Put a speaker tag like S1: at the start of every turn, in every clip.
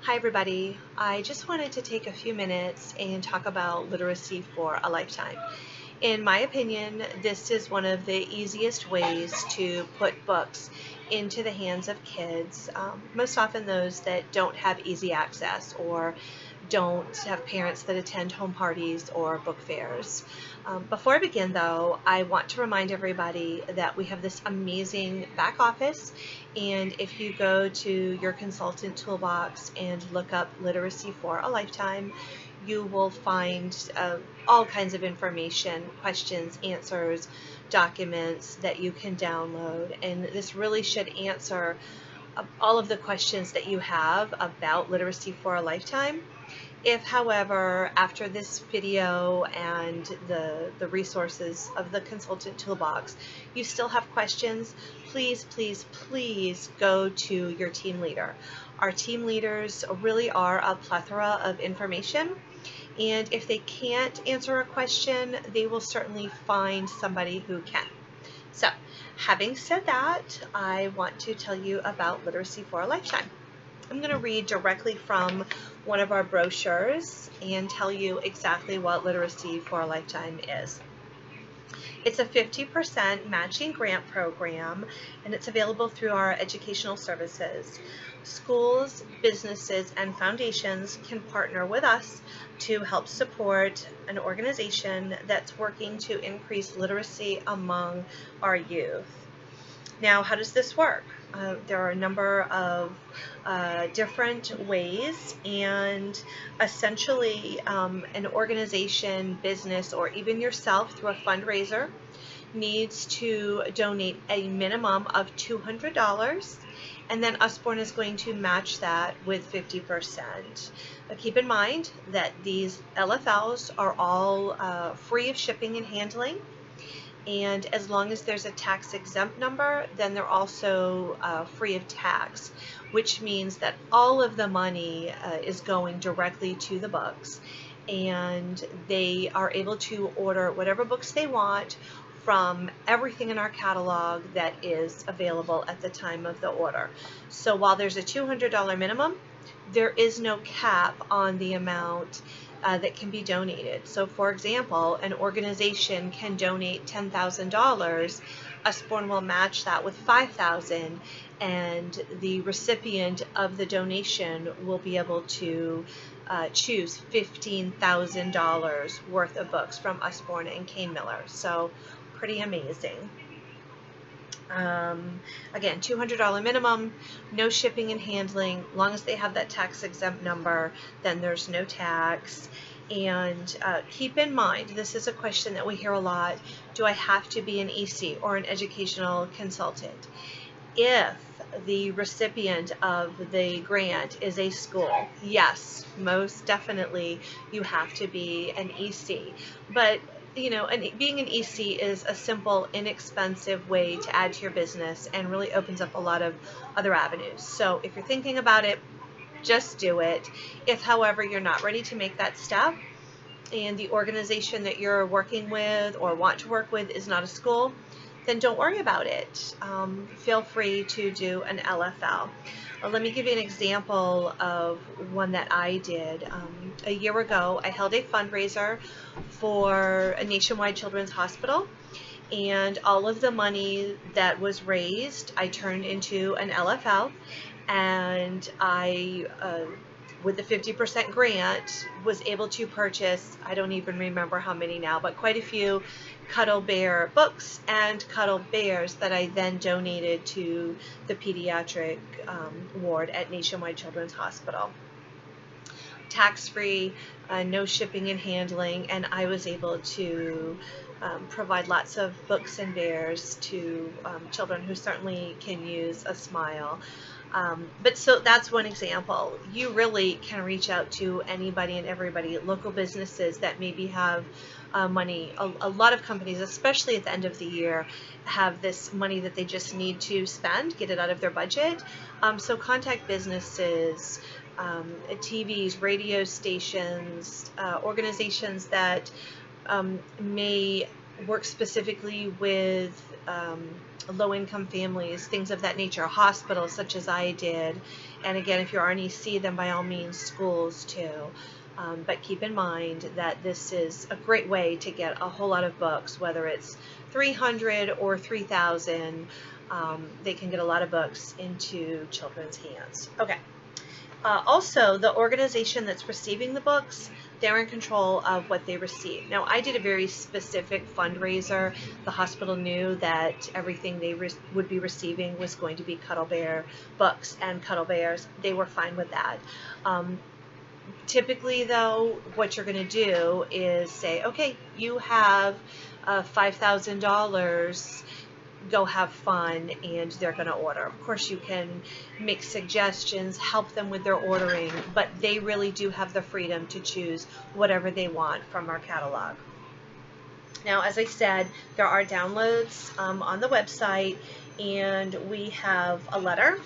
S1: Hi everybody. I just wanted to take a few minutes and talk about literacy for a lifetime. In my opinion, this is one of the easiest ways to put books into the hands of kids, most often those that don't have easy access or don't have parents that attend home parties or book fairs. Before I begin, though, I want to remind everybody that we have this amazing back office, and if you go to your consultant toolbox and look up Literacy for a Lifetime, you will find all kinds of information, questions, answers, documents that you can download, and this really should answer all of the questions that you have about Literacy for a Lifetime. If, however, after this video and the resources of the consultant toolbox, you still have questions, please, please, please go to your team leader. Our team leaders really are a plethora of information, and if they can't answer a question, they will certainly find somebody who can. So, having said that, I want to tell you about Literacy for a Lifetime. I'm going to read directly from one of our brochures and tell you exactly what Literacy for a Lifetime is. It's a 50% matching grant program, and it's available through our educational services. Schools, businesses, and foundations can partner with us to help support an organization that's working to increase literacy among our youth. Now, how does this work? There are a number of different ways, and essentially an organization, business, or even yourself through a fundraiser needs to donate a minimum of $200, and then Usborne is going to match that with 50%. But keep in mind that these LFLs are all free of shipping and handling. And as long as there's a tax exempt number, then they're also free of tax, which means that all of the money is going directly to the books, and they are able to order whatever books they want from everything in our catalog that is available at the time of the order. So while there's a $200 minimum, there is no cap on the amount that can be donated. So for example, an organization can donate $10,000, Usborne will match that with $5,000, and the recipient of the donation will be able to choose $15,000 worth of books from Usborne and Kane Miller. So pretty amazing. Again, $200 minimum, no shipping and handling. Long as they have that tax exempt number, then there's no tax. And keep in mind, this is a question that we hear a lot: do I have to be an EC or an educational consultant? If the recipient of the grant is a school, yes, most definitely you have to be an EC. But being an EC is a simple, inexpensive way to add to your business and really opens up a lot of other avenues. So if you're thinking about it, just do it. If, however, you're not ready to make that step and the organization that you're working with or want to work with is not a school, then don't worry about it. Feel free to do an LFL. Let me give you an example of one that I did. A year ago, I held a fundraiser for a nationwide children's hospital, and all of the money that was raised, I turned into an LFL, and I with the 50% grant, was able to purchase, I don't even remember how many now, but quite a few Cuddle Bear books and Cuddle Bears that I then donated to the pediatric ward at Nationwide Children's Hospital. Tax-free, no shipping and handling, and I was able to provide lots of books and bears to children who certainly can use a smile. But so that's one example. You really can reach out to anybody and everybody, local businesses that maybe have money. A lot of companies, especially at the end of the year, have this money that they just need to spend, get it out of their budget. So contact businesses, TVs, radio stations, organizations that may work specifically with low-income families, things of that nature, hospitals such as I did, And again, if you're RNEC, then by all means, schools too. But keep in mind that this is a great way to get a whole lot of books, whether it's 300 or 3,000. They can get a lot of books into children's hands. Okay. Also, the organization that's receiving the books, they're in control of what they receive. Now, I did a very specific fundraiser. The hospital knew that everything they would be receiving was going to be Cuddle Bear books and Cuddle Bears. They were fine with that. Typically, though, what you're going to do is say, okay, you have $5,000, go have fun, and they're going to order. Of course, you can make suggestions, help them with their ordering, but they really do have the freedom to choose whatever they want from our catalog. Now, as I said, there are downloads on the website, and we have a letter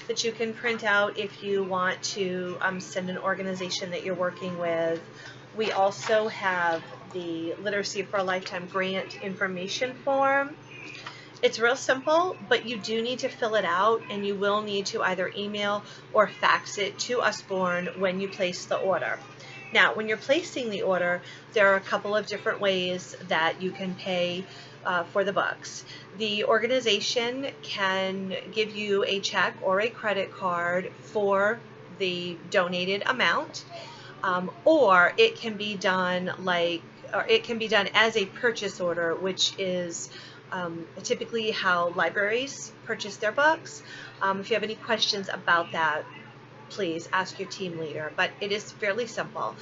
S1: that you can print out if you want to send an organization that you're working with. We also have the Literacy for a Lifetime grant information form. It's real simple, but you do need to fill it out, and you will need to either email or fax it to Usborne when you place the order. Now, when you're placing the order, there are a couple of different ways that you can pay for the books. The organization can give you a check or a credit card for the donated amount, or it can be done as a purchase order, which is typically how libraries purchase their books. If you have any questions about that, please ask your team leader, but it is fairly simple.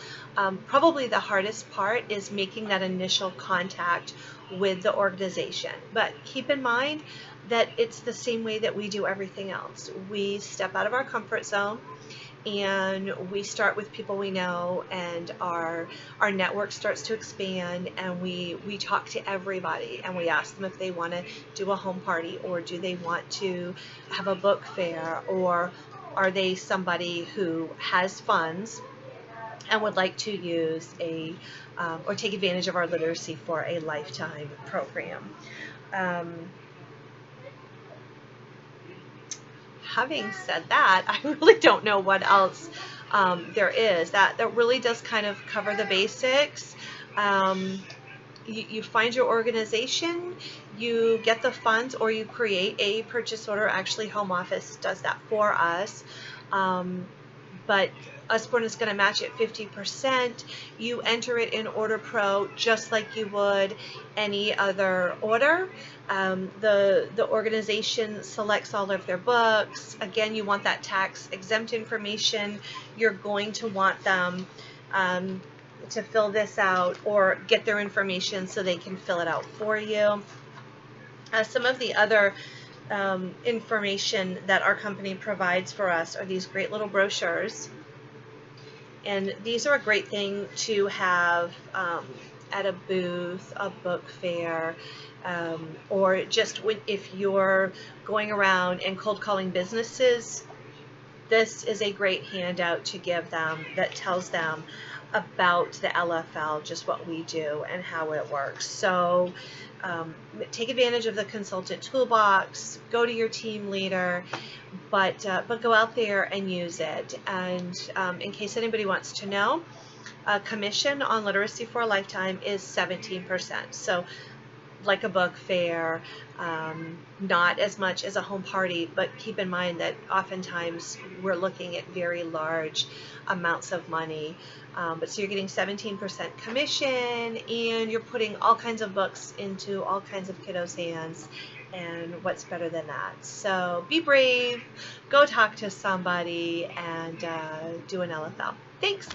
S1: Probably the hardest part is making that initial contact with the organization, but keep in mind that it's the same way that we do everything else. We step out of our comfort zone, and we start with people we know, and our network starts to expand, and we talk to everybody, and we ask them if they want to do a home party, or do they want to have a book fair, or are they somebody who has funds and would like to use or take advantage of our Literacy for a Lifetime program. Having said that, I really don't know what else there is. That really does kind of cover the basics. You find your organization, you get the funds, or you create a purchase order. Actually, Home Office does that for us. But Usborne is going to match it 50%. You enter it in Order Pro just like you would any other order. The organization selects all of their books. Again, you want that tax exempt information. You're going to want them to fill this out or get their information so they can fill it out for you. Some of the other information that our company provides for us are these great little brochures, and these are a great thing to have at a booth, a book fair, or just if you're going around and cold calling businesses. This is a great handout to give them that tells them about the LFL, just what we do and how it works. So take advantage of the consultant toolbox, go to your team leader, but go out there and use it. And in case anybody wants to know, commission on Literacy for a Lifetime is 17%. So like a book fair, not as much as a home party, but keep in mind that oftentimes we're looking at very large amounts of money. But so you're getting 17% commission, and you're putting all kinds of books into all kinds of kiddos' hands, and what's better than that? So be brave, go talk to somebody, and do an LFL. Thanks.